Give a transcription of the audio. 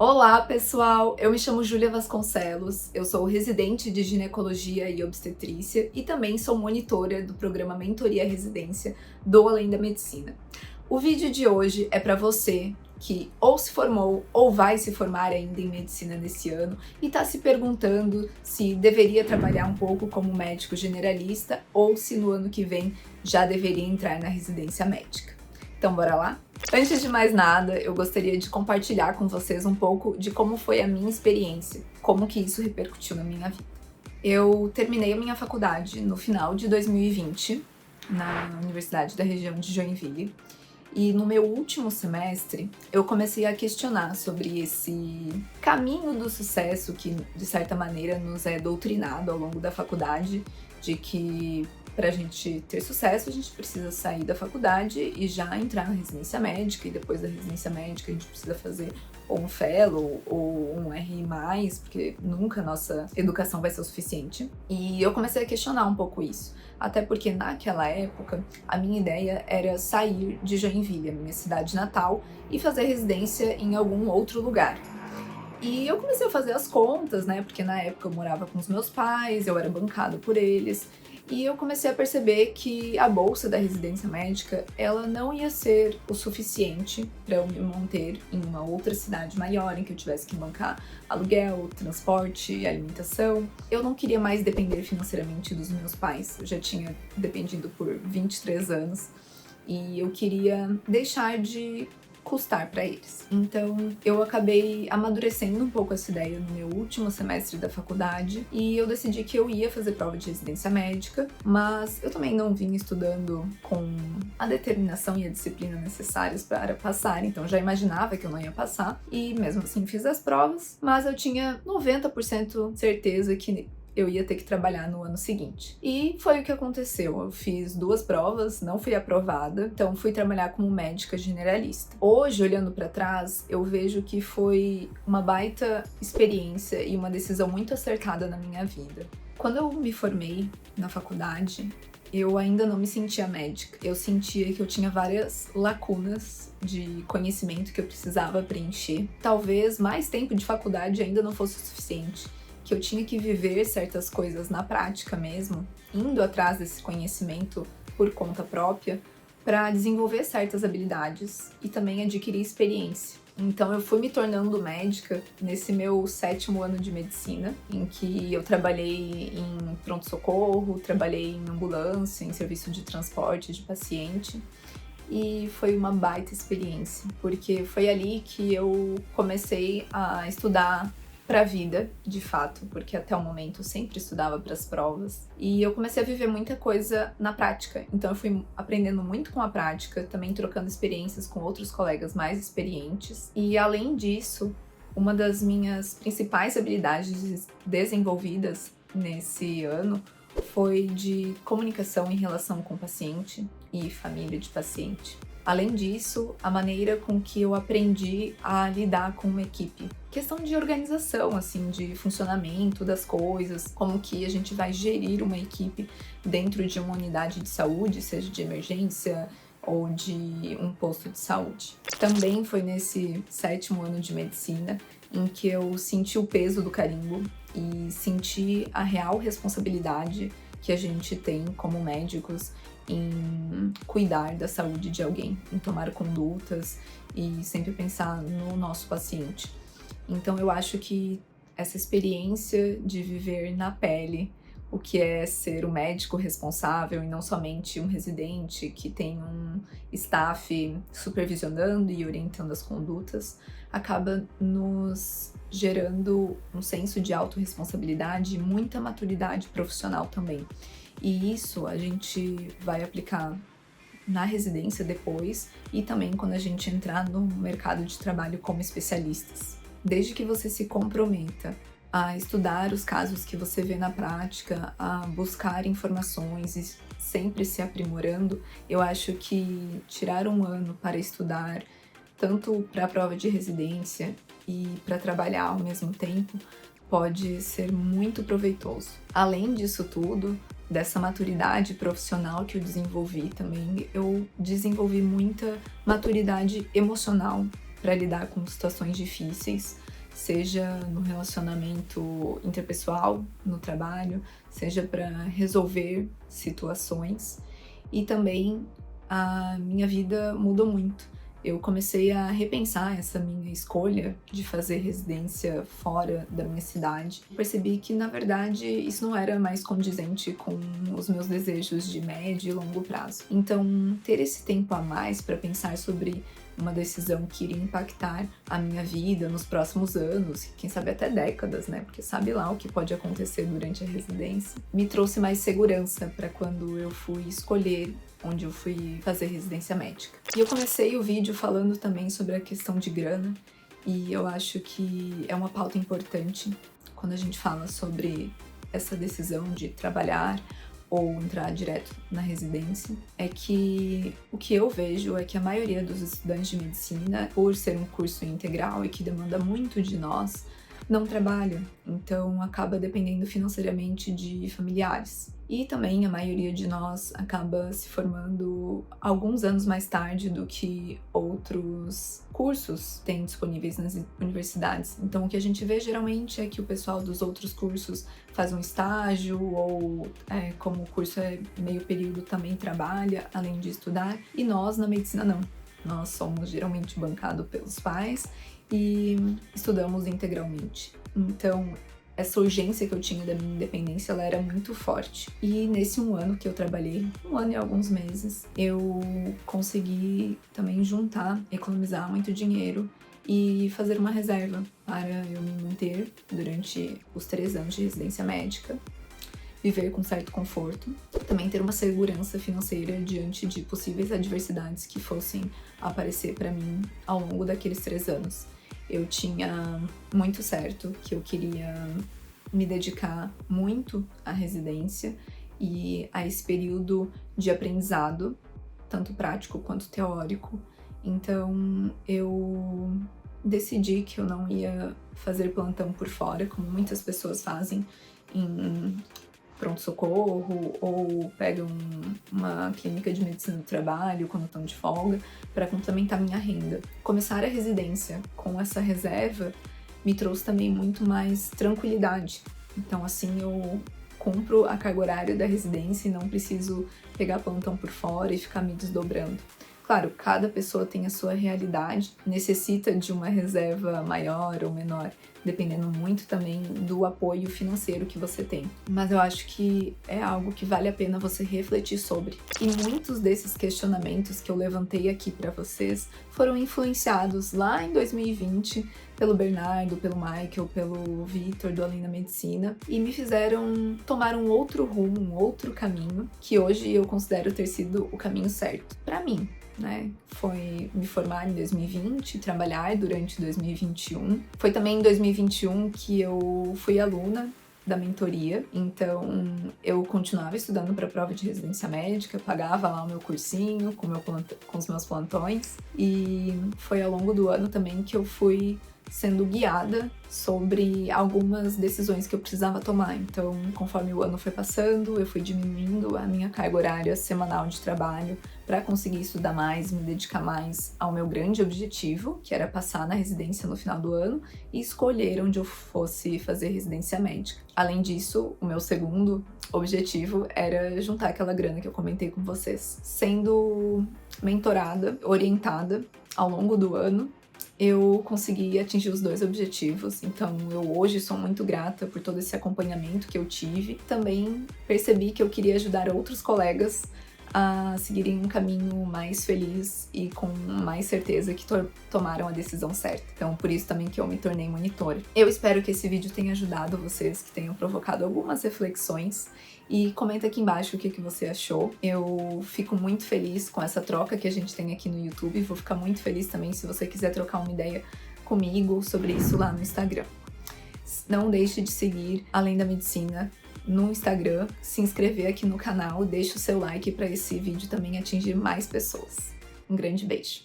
Olá, pessoal! Eu me chamo Júlia Vasconcelos, eu sou residente de ginecologia e obstetrícia e também sou monitora do programa Mentoria Residência do Além da Medicina. O vídeo de hoje é para você que ou se formou ou vai se formar ainda em medicina nesse ano e está se perguntando se deveria trabalhar um pouco como médico generalista ou se no ano que vem já deveria entrar na residência médica. Então, bora lá? Antes de mais nada, eu gostaria de compartilhar com vocês um pouco de como foi a minha experiência, como que isso repercutiu na minha vida. Eu terminei a minha faculdade no final de 2020, na Universidade da região de Joinville, e no meu último semestre eu comecei a questionar sobre esse caminho do sucesso que, de certa maneira, nos é doutrinado ao longo da faculdade, de que para a gente ter sucesso, a gente precisa sair da faculdade e já entrar na residência médica, e depois da residência médica a gente precisa fazer ou um fellow ou um RI+, porque nunca a nossa educação vai ser o suficiente. E eu comecei a questionar um pouco isso, até porque naquela época a minha ideia era sair de Joinville, a minha cidade natal, e fazer residência em algum outro lugar. E eu comecei a fazer as contas, né, porque na época eu morava com os meus pais, eu era bancado por eles, e eu comecei a perceber que a bolsa da residência médica, ela não ia ser o suficiente para eu me manter em uma outra cidade maior, em que eu tivesse que bancar aluguel, transporte, alimentação. Eu não queria mais depender financeiramente dos meus pais, eu já tinha dependido por 23 anos, e eu queria deixar de custar para eles. Então eu acabei amadurecendo um pouco essa ideia no meu último semestre da faculdade e eu decidi que eu ia fazer prova de residência médica, mas eu também não vim estudando com a determinação e a disciplina necessárias para passar, então já imaginava que eu não ia passar e mesmo assim fiz as provas, mas eu tinha 90% certeza que eu ia ter que trabalhar no ano seguinte. E foi o que aconteceu. Eu fiz 2 provas, não fui aprovada, então fui trabalhar como médica generalista. Hoje, olhando para trás, eu vejo que foi uma baita experiência e uma decisão muito acertada na minha vida. Quando eu me formei na faculdade, eu ainda não me sentia médica. Eu sentia que eu tinha várias lacunas de conhecimento que eu precisava preencher. Talvez mais tempo de faculdade ainda não fosse o suficiente, que eu tinha que viver certas coisas na prática mesmo, indo atrás desse conhecimento por conta própria, para desenvolver certas habilidades e também adquirir experiência. Então eu fui me tornando médica nesse meu 7º ano de medicina, em que eu trabalhei em pronto-socorro, trabalhei em ambulância, em serviço de transporte de paciente, e foi uma baita experiência, porque foi ali que eu comecei a estudar para a vida, de fato, porque até o momento eu sempre estudava para as provas. E eu comecei a viver muita coisa na prática. Então eu fui aprendendo muito com a prática, também trocando experiências com outros colegas mais experientes. E além disso, uma das minhas principais habilidades desenvolvidas nesse ano foi de comunicação em relação com o paciente e família de paciente. Além disso, a maneira com que eu aprendi a lidar com uma equipe. Questão de organização, assim, de funcionamento das coisas, como que a gente vai gerir uma equipe dentro de uma unidade de saúde, seja de emergência ou de um posto de saúde. Também foi nesse 7º ano de medicina em que eu senti o peso do carimbo e senti a real responsabilidade que a gente tem como médicos em cuidar da saúde de alguém, em tomar condutas e sempre pensar no nosso paciente. Então eu acho que essa experiência de viver na pele o que é ser o médico responsável e não somente um residente que tem um staff supervisionando e orientando as condutas, acaba nos gerando um senso de autorresponsabilidade e muita maturidade profissional também. E isso a gente vai aplicar na residência depois e também quando a gente entrar no mercado de trabalho como especialistas. Desde que você se comprometa a estudar os casos que você vê na prática, a buscar informações e sempre se aprimorando, eu acho que tirar um ano para estudar, tanto para a prova de residência e para trabalhar ao mesmo tempo, pode ser muito proveitoso. Além disso tudo, dessa maturidade profissional que eu desenvolvi também, eu desenvolvi muita maturidade emocional para lidar com situações difíceis, seja no relacionamento interpessoal, no trabalho, seja para resolver situações. E também a minha vida mudou muito. Eu comecei a repensar essa minha escolha de fazer residência fora da minha cidade. Percebi que, na verdade, isso não era mais condizente com os meus desejos de médio e longo prazo. Então, ter esse tempo a mais para pensar sobre uma decisão que iria impactar a minha vida nos próximos anos, quem sabe até décadas, né? Porque sabe lá o que pode acontecer durante a residência, me trouxe mais segurança para quando eu fui escolher onde eu fui fazer residência médica. E eu comecei o vídeo falando também sobre a questão de grana, e eu acho que é uma pauta importante quando a gente fala sobre essa decisão de trabalhar ou entrar direto na residência, é que o que eu vejo é que a maioria dos estudantes de medicina, por ser um curso integral e que demanda muito de nós, não trabalha, então acaba dependendo financeiramente de familiares. E também a maioria de nós acaba se formando alguns anos mais tarde do que outros cursos têm disponíveis nas universidades. Então o que a gente vê geralmente é que o pessoal dos outros cursos faz um estágio ou, como o curso é meio período, também trabalha além de estudar, e nós na medicina não. Nós somos geralmente bancados pelos pais e estudamos integralmente. Então, essa urgência que eu tinha da minha independência, ela era muito forte. E nesse 1 ano que eu trabalhei, 1 ano e alguns meses, eu consegui também juntar, economizar muito dinheiro e fazer uma reserva para eu me manter durante os 3 anos de residência médica, viver com certo conforto, também ter uma segurança financeira diante de possíveis adversidades que fossem aparecer para mim ao longo daqueles 3 anos. Eu tinha muito certo que eu queria me dedicar muito à residência e a esse período de aprendizado, tanto prático quanto teórico. Então eu decidi que eu não ia fazer plantão por fora, como muitas pessoas fazem em pronto-socorro ou pegam uma clínica de medicina do trabalho quando estão de folga para complementar minha renda. Começar a residência com essa reserva me trouxe também muito mais tranquilidade. Então assim eu cumpro a carga horária da residência e não preciso pegar plantão por fora e ficar me desdobrando. Claro, cada pessoa tem a sua realidade, necessita de uma reserva maior ou menor, dependendo muito também do apoio financeiro que você tem. Mas eu acho que é algo que vale a pena você refletir sobre. E muitos desses questionamentos que eu levantei aqui para vocês foram influenciados lá em 2020 pelo Bernardo, pelo Michael, pelo Victor do Além da Medicina e me fizeram tomar um outro rumo, um outro caminho, que hoje eu considero ter sido o caminho certo para mim. Foi me formar em 2020, trabalhar durante 2021. Foi também em 2021 que eu fui aluna da mentoria, então eu continuava estudando para a prova de residência médica, pagava lá o meu cursinho com os meus plantões, e foi ao longo do ano também que eu fui sendo guiada sobre algumas decisões que eu precisava tomar. Então, conforme o ano foi passando, eu fui diminuindo a minha carga horária semanal de trabalho para conseguir estudar mais, me dedicar mais ao meu grande objetivo, que era passar na residência no final do ano e escolher onde eu fosse fazer residência médica. Além disso, o meu segundo objetivo era juntar aquela grana que eu comentei com vocês. Sendo mentorada, orientada ao longo do ano, eu consegui atingir os 2 objetivos, então eu hoje sou muito grata por todo esse acompanhamento que eu tive. Também percebi que eu queria ajudar outros colegas a seguirem um caminho mais feliz e com mais certeza que tomaram a decisão certa. Então, por isso também que eu me tornei monitora. Eu espero que esse vídeo tenha ajudado vocês, que tenham provocado algumas reflexões, e comenta aqui embaixo o que você achou. Eu fico muito feliz com essa troca que a gente tem aqui no YouTube, vou ficar muito feliz também se você quiser trocar uma ideia comigo sobre isso lá no Instagram. Não deixe de seguir Além da Medicina no Instagram, se inscrever aqui no canal, deixe o seu like para esse vídeo também atingir mais pessoas. Um grande beijo!